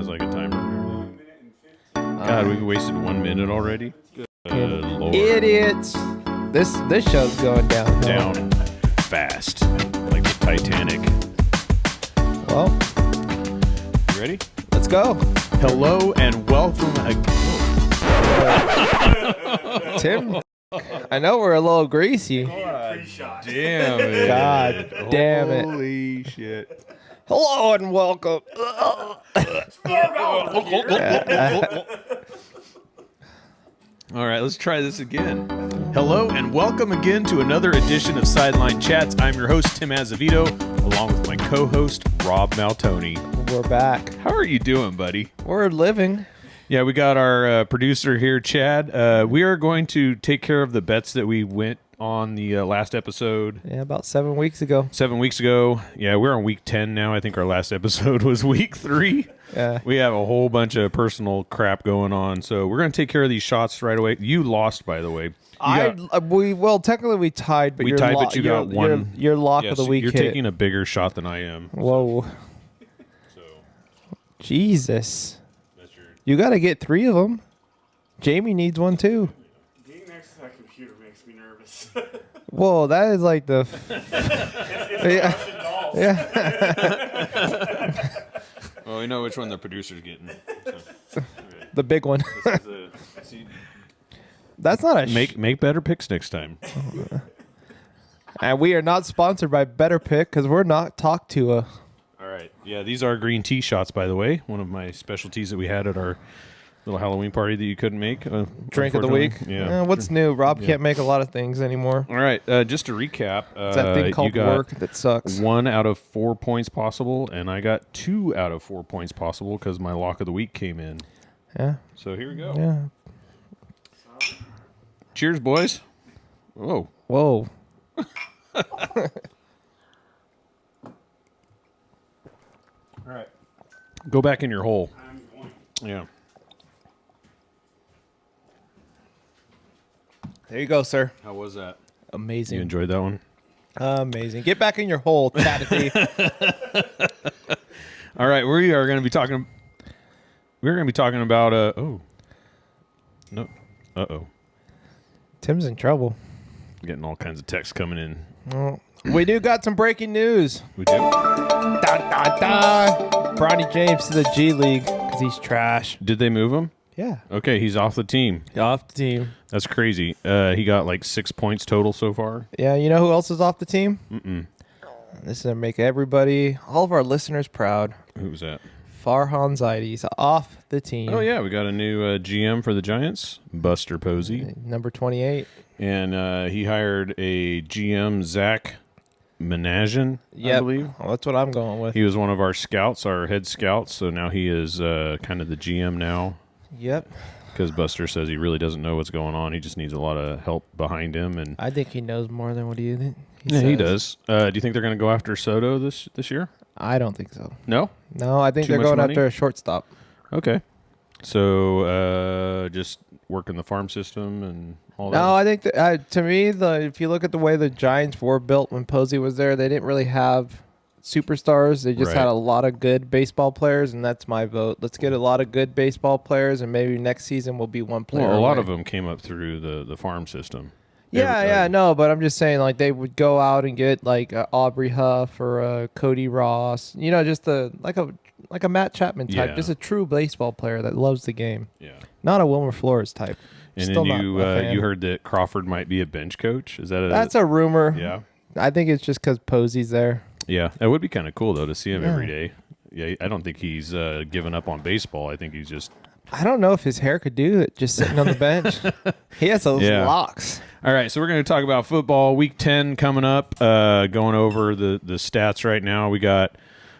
has like a timer. God, we've wasted 1 minute already. Good Lord. Idiots. This show's going down. Down fast, like the Titanic. Well, You ready? let's go. Hello and welcome again. Tim, I know we're a little greasy. Damn it. God damn it. Holy shit. Hello and welcome. All right, let's try this again. Hello and welcome again to another edition of Sideline Chats. I'm your host, Tim Azevedo, along with my co-host, Rob Maltoni. We're back. How are you doing, buddy? We're living. Yeah, we got our producer here, Chad. We are going to take care of the bets that we went on the last episode. Yeah, about 7 weeks ago. 7 weeks ago. Yeah, we're on week 10 now. I think our last episode was week 3. Yeah. We have a whole bunch of personal crap going on, so we're going to take care of these shots right away. You lost, by the way. Technically we tied, but We tied, but you got one. Your lock Yeah, of the so week you're hit. taking a bigger shot than I am. Whoa. So Jesus. that's your. You got to get 3 of them. Jamie needs one too. Being next to that computer makes me nervous. Whoa, that is like the. Yeah. Yeah. Well, we know which one the producer's getting. So. The big one. This is see, That's not a make better picks next time. And we are not sponsored by Better Pick because we're not talked to a. All right. Yeah, these are green tea shots, by the way. One of my specialties that we had at our little Halloween party that you couldn't make. Drink of the week. Unfortunately. Yeah. What's new? Rob can't make a lot of things anymore. All right. Just to recap, It's that thing you called got work that sucks. 1 out of 4 points possible, and I got 2 out of 4 points possible because my lock of the week came in. Yeah. So here we go. Yeah. Cheers, boys. Whoa. Whoa. All right. Go back in your hole. I'm going. Yeah. There you go, sir. How was that? Amazing. You enjoyed that one? Amazing. Get back in your hole, Chatty. All right, we are going to be talking. We're going to be talking about. Oh. No. Uh-oh. Tim's in trouble. Getting all kinds of texts coming in. Well, we do got some breaking news. We do. Dun, dun, dun. Bronny James to the G League because he's trash. Did they move him? Yeah. Okay, he's off the team. Off the team. That's crazy. He got like 6 points total so far. Yeah, you know who else is off the team? Mm-mm. This is going to make everybody, all of our listeners proud. Who was that? Farhan Zaidi's off the team. Oh, yeah. We got a new GM for the Giants, Buster Posey. Number 28. And he hired a GM, Zach Menajan, I believe. Well, that's what I'm going with. He was one of our scouts, our head scouts. So now he is kind of the GM now. Yep. Because Buster says he really doesn't know what's going on. He just needs a lot of help behind him. And I think he knows more than what he yeah, he says. does. Do you think they're going to go after Soto this year? I don't think so. No? No, I think Too they're much going money? after a shortstop. Okay. So just working the farm system and all that? No, I think that, to me, if you look at the way the Giants were built when Posey was there, they didn't really have superstars. They just Right. had a lot of good baseball players, and that's my vote. Let's get a lot of good baseball players, and maybe next season will be one player. Well, a lot away. of them came up through the farm system. Yeah, no, but I'm just saying, like, they would go out and get like Aubrey Huff or Cody Ross, just like a Matt Chapman type, Yeah. just a true baseball player that loves the game, Yeah. not a Wilmer Flores type. And Still then not you a fan. you heard that Crawford might be a bench coach. Is that That's a rumor. yeah? I think it's just because Posey's there. Yeah, that would be kind of cool though to see him Yeah. every day. Yeah, I don't think he's given up on baseball. I think he's just. I don't know if his hair could do it just sitting on the bench. He has those Yeah. locks. All right, so we're going to talk about football. Week 10 coming up. Going over the stats right now. We got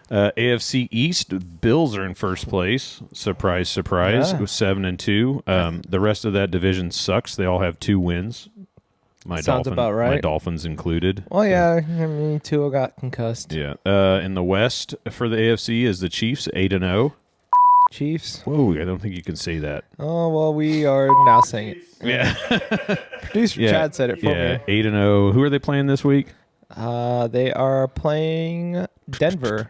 AFC East. Bills are in first place. Surprise, surprise. Yeah. With 7-2. The rest of that division sucks. They all have 2 wins. Sounds about right. My Dolphins included. Well, yeah, I mean, Tua got concussed. Yeah. In the West for the AFC is the Chiefs, 8-0. Chiefs. Whoa, I don't think you can say that. Oh, well, we are now saying it. Yeah. Producer Yeah. Chad said it for Yeah, me. 8-0. Who are they playing this week? They are playing Denver.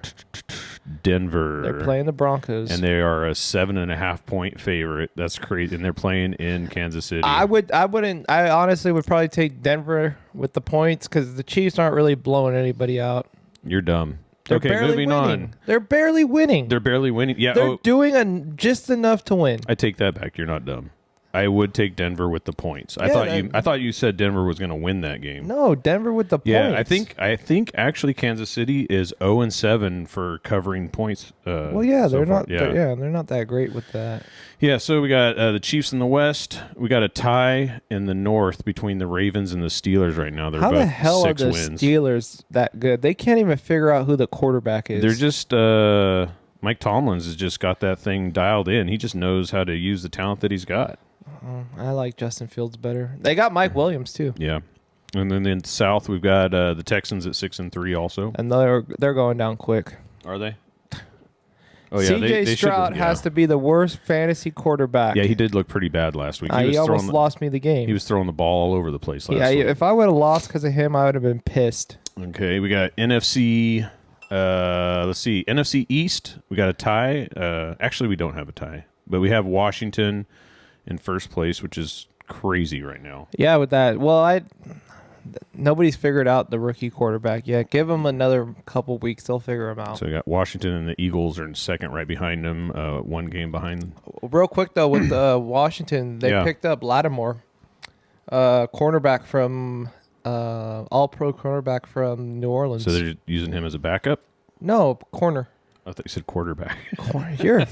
Denver. They're playing the Broncos. And they are a 7.5 point favorite. That's crazy. And they're playing in Kansas City. I honestly would probably take Denver with the points because the Chiefs aren't really blowing anybody out. You're dumb. They're Okay, barely moving winning. on. They're barely winning. They're barely winning. Yeah, They're doing just enough to win. I take that back. You're not dumb. I would take Denver with the points. I thought you said Denver was going to win that game. No, Denver with the Yeah, points. I think actually Kansas City is 0-7 for covering points. Well, yeah, so they're far. not. They're not that great with that. Yeah, so we got the Chiefs in the West. We got a tie in the North between the Ravens and the Steelers right now. They're How both the hell are 6 the wins. Steelers that good? They can't even figure out who the quarterback is. They're just Mike Tomlins has just got that thing dialed in. He just knows how to use the talent that he's got. I like Justin Fields better. They got Mike Williams too, Yeah. And then in the South, we've got the Texans at 6-3 also. and they're going down quick. Are they? Oh, yeah. CJ they Stroud has to be the worst fantasy quarterback. Yeah, he did look pretty bad last week. He almost lost me the game. He was throwing the ball all over the place last Yeah, week. if I would have lost because of him, I would have been pissed. Okay, we got NFC. Let's see. NFC East, we got a tie. Actually, we don't have a tie, but we have Washington in first place, which is crazy right now. Yeah, with that. Well, nobody's figured out the rookie quarterback yet. Give them another couple weeks; they'll figure him out. So we got Washington and the Eagles are in second, right behind them. One game behind. Real quick though, with Washington, they picked up Lattimore, cornerback from All-Pro cornerback from New Orleans. So they're using him as a backup. No, corner. I thought you said quarterback. Corner. You're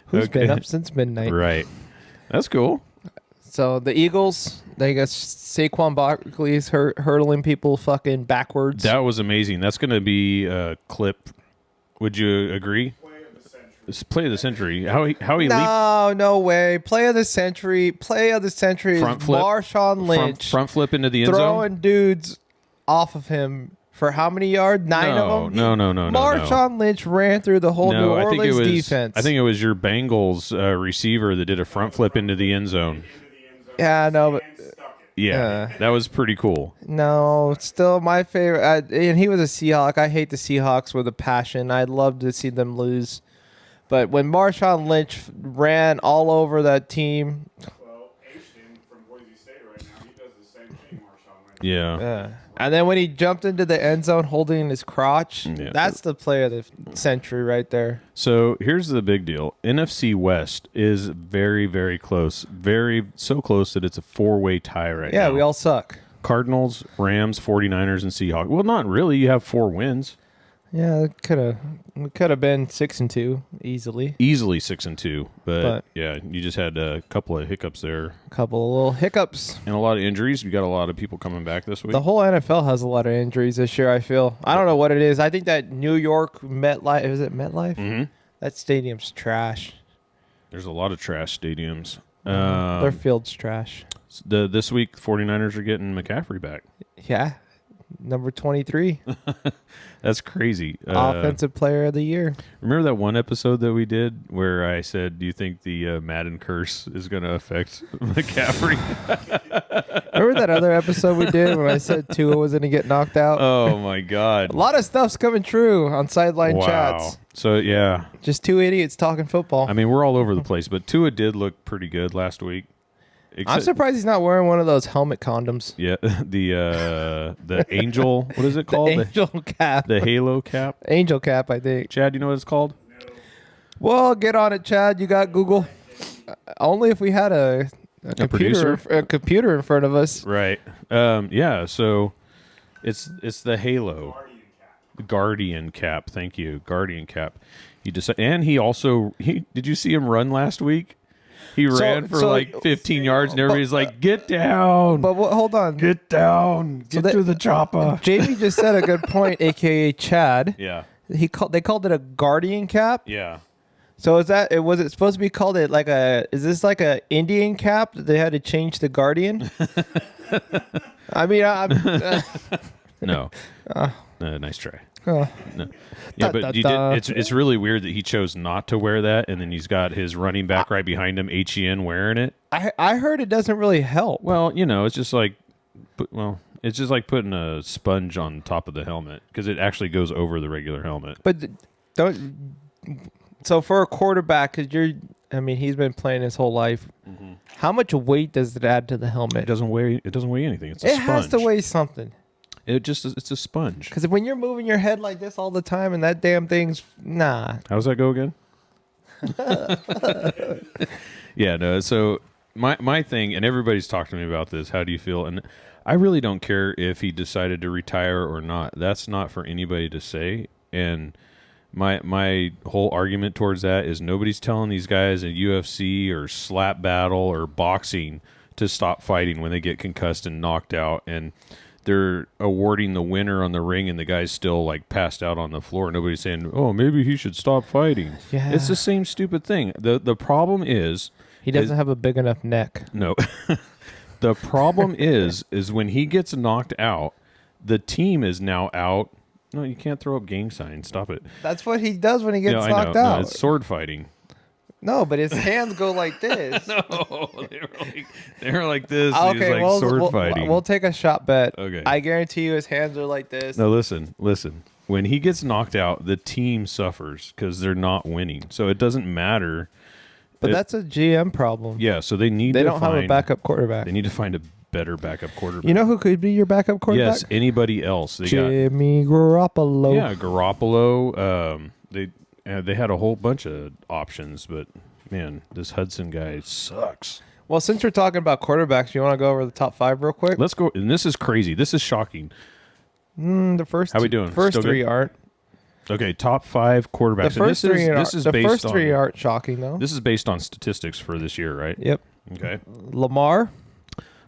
who's been up since midnight. Right. That's cool. So the Eagles, they got Saquon Barkley's hurdling people fucking backwards. That was amazing. That's going to be a clip. Would you agree? It's play of the century. How he leaped. No way. Play of the century. Play of the century. Front is flip. Marshawn Lynch Front flip into the end zone. throwing dudes off of him for how many yards? 9 of them. No. Marshawn Lynch ran through the whole New Orleans defense. I think it was your Bengals receiver that did a front flip into the end zone. Yeah, no, but Yeah, that was pretty cool. no, still my favorite. And he was a Seahawk. I hate the Seahawks with a passion. I'd love to see them lose. But when Marshawn Lynch ran all over that team, Well, Ashton from Boise State right now, he does the same thing Marshawn Lynch. Yeah. and then when he jumped into the end zone holding his crotch, Yeah. that's the play of the century right there. So here's the big deal. NFC West is very, very close. So close that it's a 4-way tie right now. Yeah, we all suck. Cardinals, Rams, 49ers, and Seahawks. Well, not really. You have 4 wins. Yeah, it could have been 6-2 easily. Easily 6-2. But But- yeah, you just had a couple of hiccups there. A couple of little hiccups. And a lot of injuries. We got a lot of people coming back this week. The whole NFL has a lot of injuries this year, I feel. I don't know what it is. I think that New York MetLife, is it MetLife? Mm-hmm. That stadium's trash. There's a lot of trash stadiums. Their field's trash. This week, 49ers are getting McCaffrey back. Yeah. Number 23. That's crazy. Offensive player of the year. Remember that one episode that we did where I said, do you think the Madden curse is going to affect McCaffrey? Remember that other episode we did when I said Tua was going to get knocked out? Oh, my God. A lot of stuff's coming true on sideline chats. So, yeah. Just 2 idiots talking football. I mean, we're all over the place, but Tua did look pretty good last week. I'm surprised he's not wearing one of those helmet condoms. Yeah, the angel, what is it called? The angel cap. The halo cap? Angel cap, I think. Chad, you know what it's called? Well, get on it, Chad. You got Google. Only if we had a computer in front of us. Right. Yeah, so it's the halo. The Guardian cap. Thank you. Guardian cap. And he also did you see him run last week? He ran for like 15 yards and everybody's like, "Get down." But hold on. Get down. Get to the chopper. Jamie just said a good point, aka Chad. Yeah. They called it a Guardian cap. Yeah. So was it supposed to be called is this like a Indian cap that they had to change to Guardian? I mean, No. Nice try. oh. No. Yeah, but it's really weird that he chose not to wear that, and then he's got his running back right behind him, HEN, wearing it. I heard it doesn't really help. Well, it's just like, It's just like putting a sponge on top of the helmet because it actually goes over the regular helmet. But don't. So for a quarterback, because he's been playing his whole life. Mm-hmm. How much weight does it add to the helmet? It doesn't weigh anything. It's a It sponge. has to weigh something. It's a sponge. Because when you're moving your head like this all the time, and that damn thing's How's that go again? Yeah, no. So my thing, and everybody's talked to me about this. How do you feel? And I really don't care if he decided to retire or not. That's not for anybody to say. And my whole argument towards that is nobody's telling these guys in UFC or slap battle or boxing to stop fighting when they get concussed and knocked out, and they're awarding the winner on the ring and the guy's still like passed out on the floor. Nobody's saying, oh, maybe he should stop fighting. Yeah. It's the same stupid thing. The problem is he doesn't have a big enough neck. no. The problem is when he gets knocked out, the team is now out. No, you can't throw up gang signs. Stop it. That's what he does when he gets No, I knocked know. out. No, it's sword fighting. No, but his hands go like this. No, they were like this. He was like sword fighting. We'll take a shot bet. Okay. I guarantee you his hands are like this. No, listen. When he gets knocked out, the team suffers because they're not winning. So it doesn't matter. But that's a GM problem. Yeah, so they need They to don't have a backup quarterback. They need to find a better backup quarterback. You know who could be your backup quarterback? Yes, anybody else. They got Jimmy Garoppolo. yeah, Garoppolo. They had a whole bunch of options, but man, this Hudson guy sucks. Well, since we're talking about quarterbacks, you want to go over the top 5 real quick? Let's go. And this is crazy. This is shocking. The first. How we doing? First Still good? 3 aren't. Okay, top 5 quarterbacks. The first And three. this is The based first on, 3 aren't shocking though. This is based on statistics for this year, right? Yep. Okay. Lamar,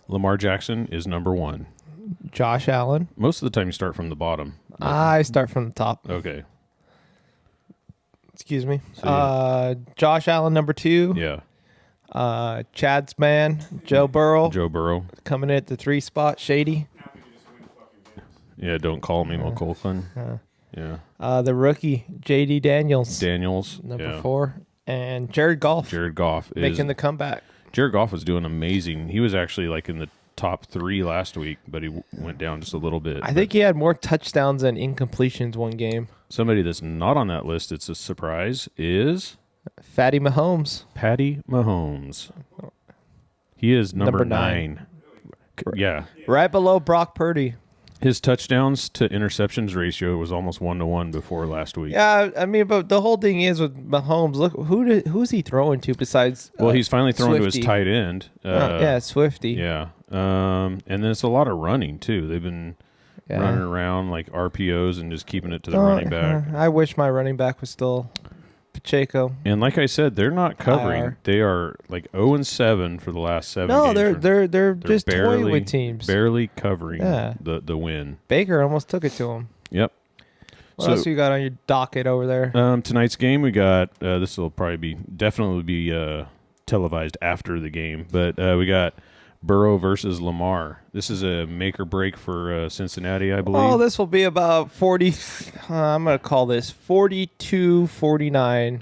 Lamar Jackson is number 1. Josh Allen. Most of the time, you start from the bottom. I start from the top. Okay. Excuse me. So, Josh Allen number 2. Yeah. Chad's man, Joe Burrow, Joe Burrow. coming in at the 3 spot. Shady. Now we can just win fucking games. Yeah. Don't call me McColkin. Yeah. The rookie, J.D. Daniels, Daniels. number yeah. 4, and Jared Goff Jared Goff is making the comeback. Jared Goff was doing amazing. He was actually like in the top 3 last week, but he went down just a little bit. I think he had more touchdowns than incompletions one game. Somebody that's not on that list, it's a surprise, is Fatty Mahomes. Patty Mahomes. He is number Number 9. Yeah. Right below Brock Purdy. His touchdowns to interceptions ratio was almost 1-to-1 before last week. Yeah, I mean, but the whole thing is with Mahomes, look, who's he throwing to besides Well, he's finally throwing to Swifty. his tight end. yeah, Swifty. Yeah. And then it's a lot of running, too. They've been Yeah. running around like RPOs and just keeping it to the running back. I wish my running back was still Pacheco. And like I said, they're not covering. IR. They are like 0-7 for the last 7 No, games. they're just toying with teams. barely covering Yeah. the win. Baker almost took it to him. Yep. What So- else you got on your docket over there? Tonight's game, we got this will probably definitely be televised after the game, but we got Burrow versus Lamar. This is a make or break for Cincinnati, I believe. Oh, this will be about 40. I'm going to call this 42-49.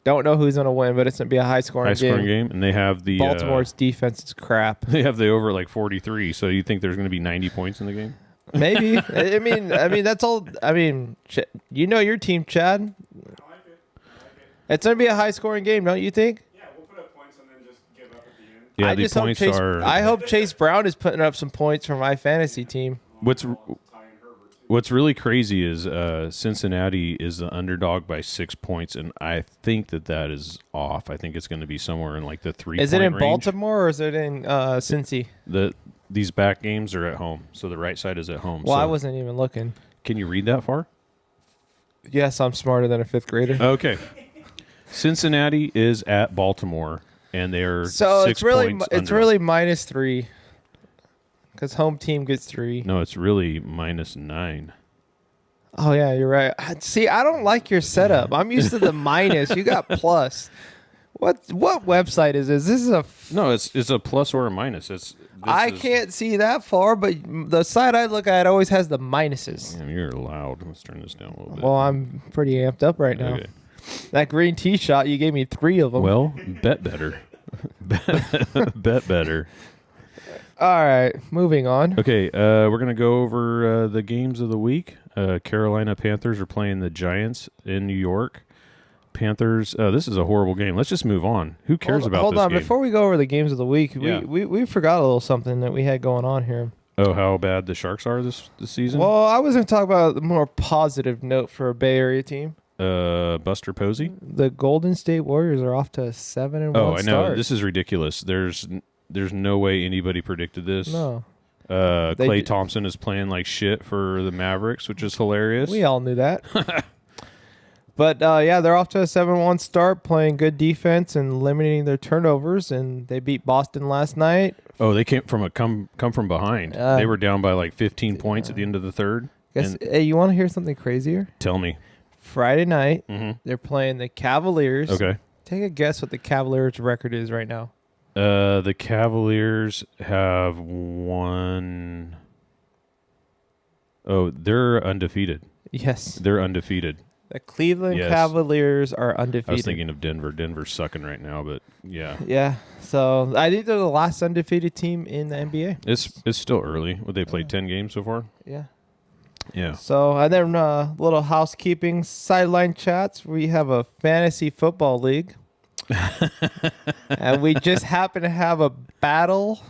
Don't know who's going to win, but it's going to be a high-scoring high scoring game. game, and they have the Baltimore's defense is crap. they have the over like 43. So you think there's going to be 90 points in the game? Maybe. I mean, that's all. I mean, you know your team, Chad. I like it. It's going to be a high-scoring game, don't you think? Yeah, we'll put up points and then just give up at the end. Yeah, I the just hope points Chase, are. I hope Chase Brown is putting up some points for my fantasy team. What's Ty and Herbert, too. What's really crazy is Cincinnati is the underdog by 6 points, and I think that is off. I think it's going to be somewhere in like the 3 Is it in range. Baltimore or is it in Cincy? These back games are at home, so the right side is at home. Well, so I wasn't even looking. Can you read that far? Yes, I'm smarter than a 5th grader. Okay. Cincinnati is at Baltimore, and they're So 6 it's really points it's under. really -3 because home team gets 3. No, it's really -9. Oh yeah, you're right. See, I don't like your setup. I'm used to the minus. You got plus. What website is this? This is a. No, it's a plus or a minus. I can't see that far, but the site I look at always has the minuses. Damn, you're loud. Let's turn this down a little bit. Well, I'm pretty amped up right now. Okay. That green tee shot, you gave me 3 of them. Well, bet better. bet better. All right, moving on. Okay, we're gonna go over the games of the week. Carolina Panthers are playing the Giants in New York. Panthers. This is a horrible game. Let's just move on. Who cares about hold this on, game? before we go over the games of the week, Yeah. we forgot a little something that we had going on here. Oh, how bad the Sharks are this season? Well, I was going to talk about a more positive note for a Bay Area team. Buster Posey. The Golden State Warriors are off to a 7-1 Oh, I know. start. This is ridiculous. There's no way anybody predicted this. No, Klay They- Thompson is playing like shit for the Mavericks, which is hilarious. we all knew that. But yeah, they're off to a 7-1 start, playing good defense and limiting their turnovers, and they beat Boston last night. Oh, they came from come from behind. They were down by like 15 points at the end of the third. Guess, And hey, you want to hear something crazier? tell me. Friday night, Mm-hmm. they're playing the Cavaliers. Okay. Take a guess what the Cavaliers' record is right now. The Cavaliers have won. Oh, they're undefeated. Yes. They're undefeated. The Cleveland Yes. Cavaliers are undefeated. I was thinking of Denver. Denver's sucking right now, but yeah, Yeah. So I think they're the last undefeated team in the NBA. it's still early. Would they played 10 games so far? Yeah. Yeah. So and then little housekeeping sideline chats. We have a fantasy football league, and we just happen to have a battle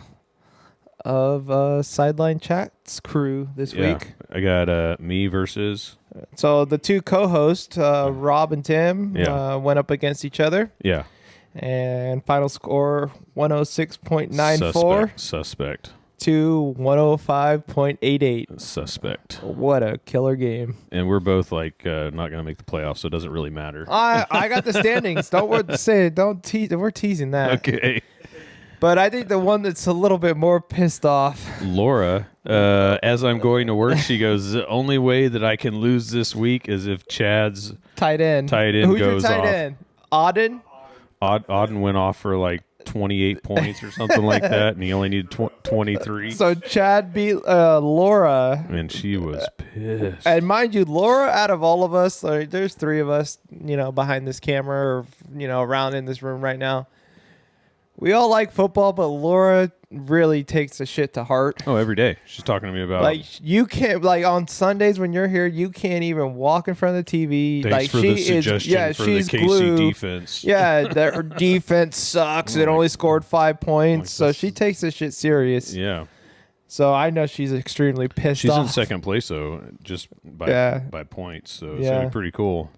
of sideline chats crew this Yeah. week. I got me versus. So the two co-hosts, Rob and Tim, Yeah. went up against each other, Yeah. and final score 106.94 Suspect. to 105.88. Suspect. What a killer game! And we're both like not gonna make the playoffs, so it doesn't really matter. I got the standings. Don't tease. We're teasing that. Okay. But I think the one that's a little bit more pissed off. Laura, as I'm going to work, she goes, the only way that I can lose this week is if Chad's Tight end. Tight end Who's goes your tight off. end? Auden. Auden went off for like 28 points or something like that, and he only needed 23. So Chad beat Laura. And she was pissed. And mind you, Laura, out of all of us, like, there's three of us, behind this camera or, around in this room right now. We all like football, but Laura really takes the shit to heart. Oh, every day. She's talking to me about Like, you can't, like, on Sundays when you're here, you can't even walk in front of the TV. thanks like, for the suggestion for the she's KC glued. defense. Yeah, their defense sucks. It only scored 5 points. So this she is- takes this shit serious. Yeah. So I know she's extremely pissed She's off. in second place, though, just by Yeah. by points. So it's Yeah. gonna be pretty cool.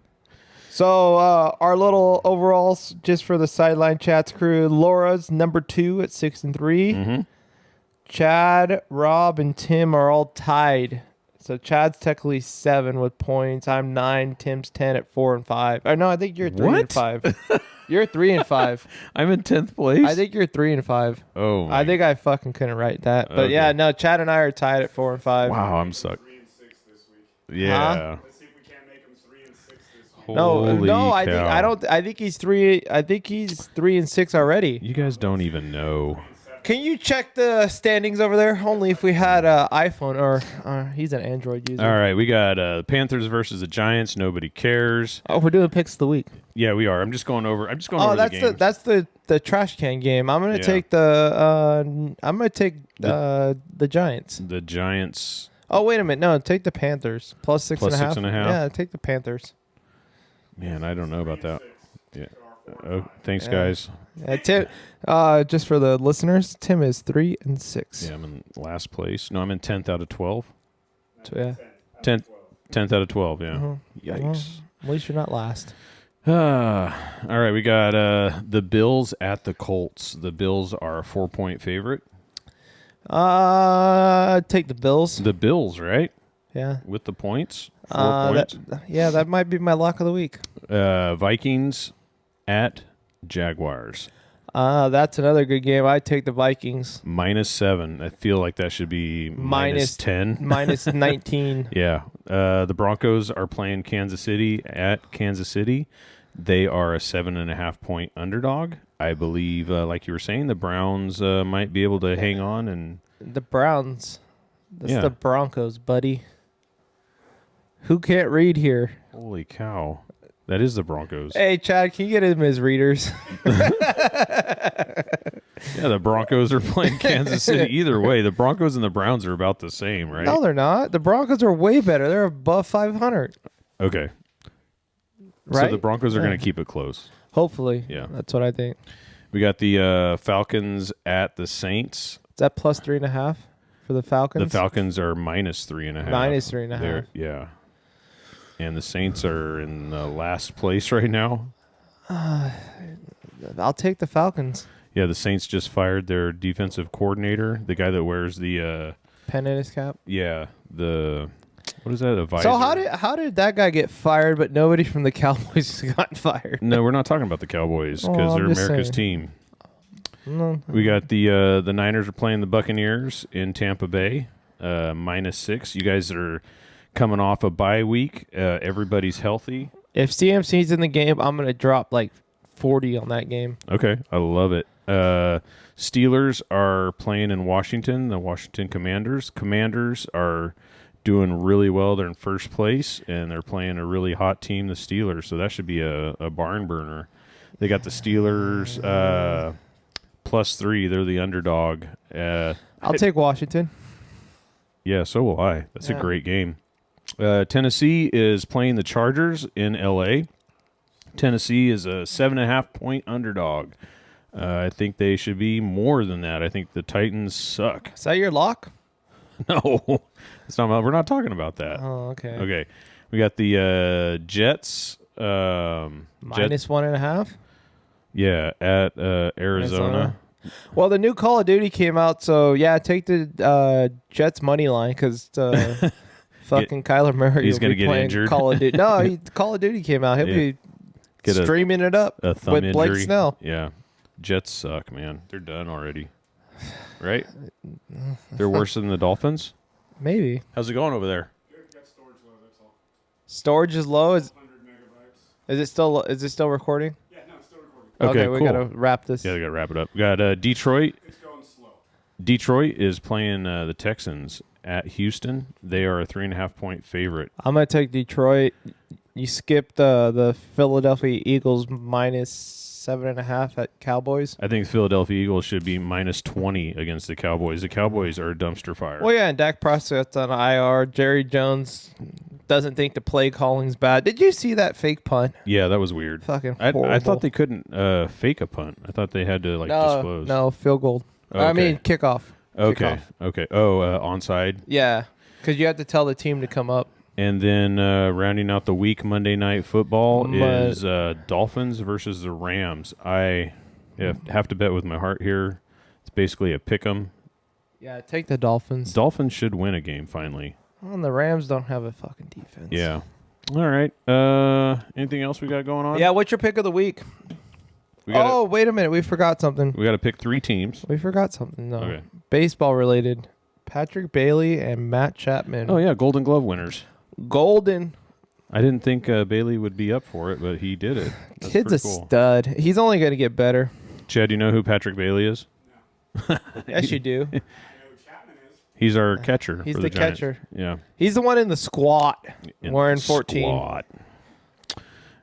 So our little overalls, just for the sideline chats crew, Laura's number 2 at 6-3. Mm-hmm. Chad, Rob, and Tim are all tied. So Chad's technically 7 with points. I'm 9. Tim's 10 at 4 and 5. Or no, I think you're 3 and What? 5. You're 3 and 5. I'm in 10th place. I think you're 3 and 5. Oh, I think I fucking couldn't write that. But yeah, Okay. no, Chad and I are tied at 4 and 5. wow, I'm stuck. 3 and 6 this week. Yeah. Let's see if we can't make them 3 and 6 this week. Holy No, I think cow. I don't. I think he's 3. I think he's 3 and 6 already. You guys don't even know. Can you check the standings over there? Only if we had an iPhone or he's an Android user. All right, we got Panthers versus the Giants. Nobody cares. Oh, we're doing picks of the week. Yeah, we are. I'm just going over. I'm just going Oh, over that's the games. that's the trash can game. I'm gonna Yeah. take the Giants. The Giants. Oh, wait a minute. No, take the Panthers plus six Plus and a half. 6.5? Yeah, take the Panthers. Man, I don't know about that. Yeah. Oh, thanks, Yeah. guys. Tim, just for the listeners, Tim is 3 and 6. Yeah, I'm in last place. No, I'm in 10th out of 12. So, yeah. 10th out of 12. Yeah. Mhm. Yikes. At least you're not last. All right, we got the Bills at the Colts. The Bills are a 4-point favorite. Take the Bills. The Bills, right? Yeah. With the points. 4 points. That might be my lock of the week. Vikings at Jaguars. That's another good game. I take the Vikings -7. I feel like that should be Minus- -10. minus 19. Yeah. The Broncos are playing Kansas City at Kansas City. They are a 7.5 point underdog. I believe, like you were saying, the Browns might be able to hang on. And The Browns. That's Yeah. the Broncos, buddy. Who can't read here? holy cow, that is the Broncos. Hey, Chad, can you get him his readers? Yeah, the Broncos are playing Kansas City. Either way, the Broncos and the Browns are about the same, right? No, they're not. The Broncos are way better. They're above 500. Okay. Right? So the Broncos are Yeah. going to keep it close. Hopefully. Yeah. That's what I think. We got the Falcons at the Saints. Is that plus 3.5 for the Falcons? The Falcons are minus 3.5. Minus 3.5. Yeah. And the Saints are in last place right now. I'll take the Falcons. Yeah, the Saints just fired their defensive coordinator, the guy that wears the Pen in his cap. what is that, a visor? So how did that guy get fired, but nobody from the Cowboys has gotten fired? No, we're not talking about the Cowboys Oh, because I'm they're just America's saying. team. No. We got the Niners are playing the Buccaneers in Tampa Bay, -6. You guys are coming off a bye week. Everybody's healthy. If CMC's in the game, I'm gonna drop like 40 on that game. Okay, I love it. Steelers are playing in Washington, the Washington Commanders. Commanders are doing really well. They're in first place, and they're playing a really hot team, the Steelers. So that should be a barn burner. They got the Steelers +3. They're the underdog. I'll take Washington. Yeah, so will I. That's a Yeah. great game. Tennessee is playing the Chargers in L.A. Tennessee is a 7.5-point underdog. I think they should be more than that. I think the Titans suck. Is that your lock? No, it's not. We're not talking about that. Oh, okay. Okay, we got the Jets. Minus 1.5. Yeah, at Arizona. Well, the new Call of Duty came out, so yeah, take the Jets money line because fucking Kyler Murray. He's will gonna be get playing injured. Call of Duty. No, Call of Duty came out. He'll Yeah. be Get streaming it up a thumb with Blake injury. Snell. Yeah, Jets suck, man. They're done already. Right? They're worse than the Dolphins. Maybe How's it going over there? Good, got storage low, that's all. storage is low. 100 megabytes. Is it still recording? Yeah, no, it's still recording. Okay, we cool. gotta wrap this. Yeah, we got to wrap it up. We got Detroit. It's going slow. Detroit is playing the Texans at Houston. They are a 3.5-point favorite. I'm gonna take Detroit. You skip the Philadelphia Eagles minus 7.5 at Cowboys. I think Philadelphia Eagles should be -20 against the Cowboys. The Cowboys are a dumpster fire. Well, yeah, and Dak Prescott's on IR. Jerry Jones doesn't think the play calling's bad. Did you see that fake punt? Yeah, that was weird. Fucking I horrible. thought they couldn't fake a punt. I thought they had to disclose. No, field goal. I Okay. mean kickoff. Okay. Kickoff. Okay. Oh, onside. Yeah, because you have to tell the team to come up. And then rounding out the week, Monday Night Football is Dolphins versus the Rams. I have to bet with my heart here. It's basically a pick 'em. Yeah, take the Dolphins. Dolphins should win a game finally. Well, the Rams don't have a fucking defense. Yeah. All right. Anything else we got going on? Yeah, what's your pick of the week? We got Oh, wait a minute. We forgot something. we got to pick 3 teams. We forgot something. No. Okay. Baseball related. Patrick Bailey and Matt Chapman. Oh yeah, Golden Glove winners. Golden. I didn't think Bailey would be up for it, but he did it. That's Kid's a pretty cool. stud. He's only going to get better. Chad, do you know who Patrick Bailey is? Yes, you do. I know who Chapman is. He's our catcher. He's for the Giants. catcher. Yeah. He's the one in the squat. In Wearing the 14. squad.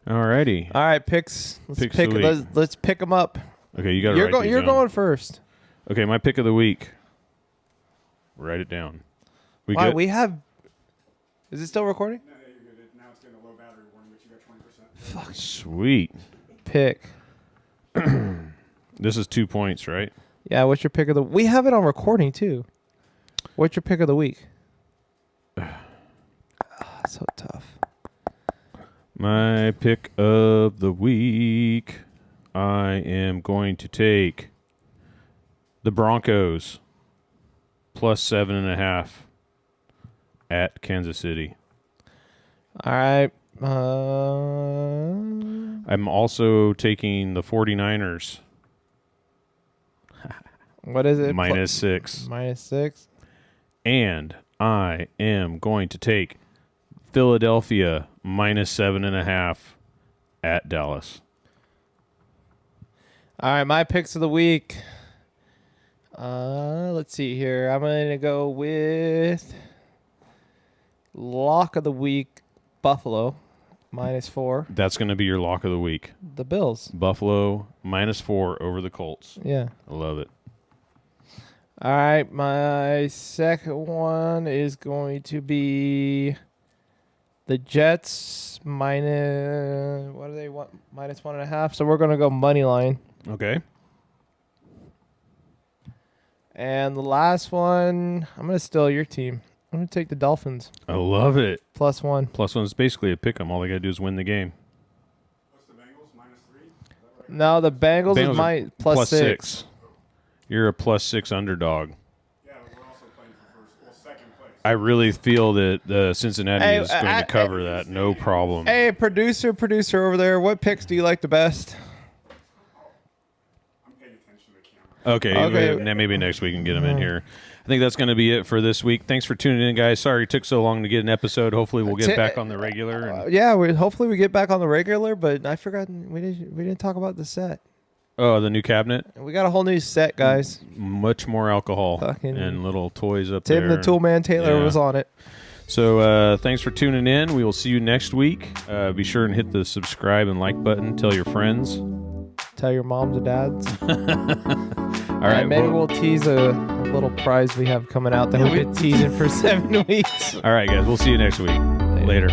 All righty. All right, picks. Let's Picks pick. of the week. Let's pick them up. Okay, you got to You're write going. these You're down. going first. Okay, my pick of the week. Write it down. We Why good? we have? Is it still recording? No, you're good. Now it's getting a low battery warning, but you got 20%. Sweet. Pick. This is 2 points, right? Yeah. What's your pick of the? We have it on recording too. What's your pick of the week? So tough. My pick of the week. I am going to take the Broncos +7.5 at Kansas City. All right. I'm also taking the 49ers What is it? -6. -6. And I am going to take Philadelphia -7.5 at Dallas. All right, my picks of the week. Let's see here. I'm gonna go with lock of the week, Buffalo. -4. That's going to be your lock of the week. The Bills. Buffalo -4 over the Colts. Yeah. I love it. All right, my second one is going to be the Jets minus. What do they want? -1.5. So we're going to go money line. Okay. And the last one, I'm going to steal your team. I'm going to take the Dolphins I love it. +1. +1's basically a pick 'em. All they got to do is win the game. What's the Bengals? -3? Is that right? No, the Bengals, Bengals is are +6. You're a +6 underdog. Yeah, we're also playing for second place. I really feel that Cincinnati Hey, is going to cover that. No problem. Hey, producer over there, what picks do you like the best? I'm paying attention to the camera. Okay, Okay. maybe next week we can get them in here. I think that's going to be it for this week. Thanks for tuning in, guys. Sorry it took so long to get an episode. Hopefully we'll get back on the regular. And, Yeah, hopefully we get back on the regular, but I forgot we didn't talk about the set. the new cabinet, We got a whole new set, guys. much more alcohol Fucking and little toys up there. Tim the Toolman Taylor Yeah. was on it. So thanks for tuning in. We will see you next week. Be sure and hit the subscribe and like button. Tell your friends. Tell your moms and dads. All right. And maybe well- we'll tease a little prize we have coming out that we've been teasing for 7 weeks. all right, guys. We'll see you next week. Later.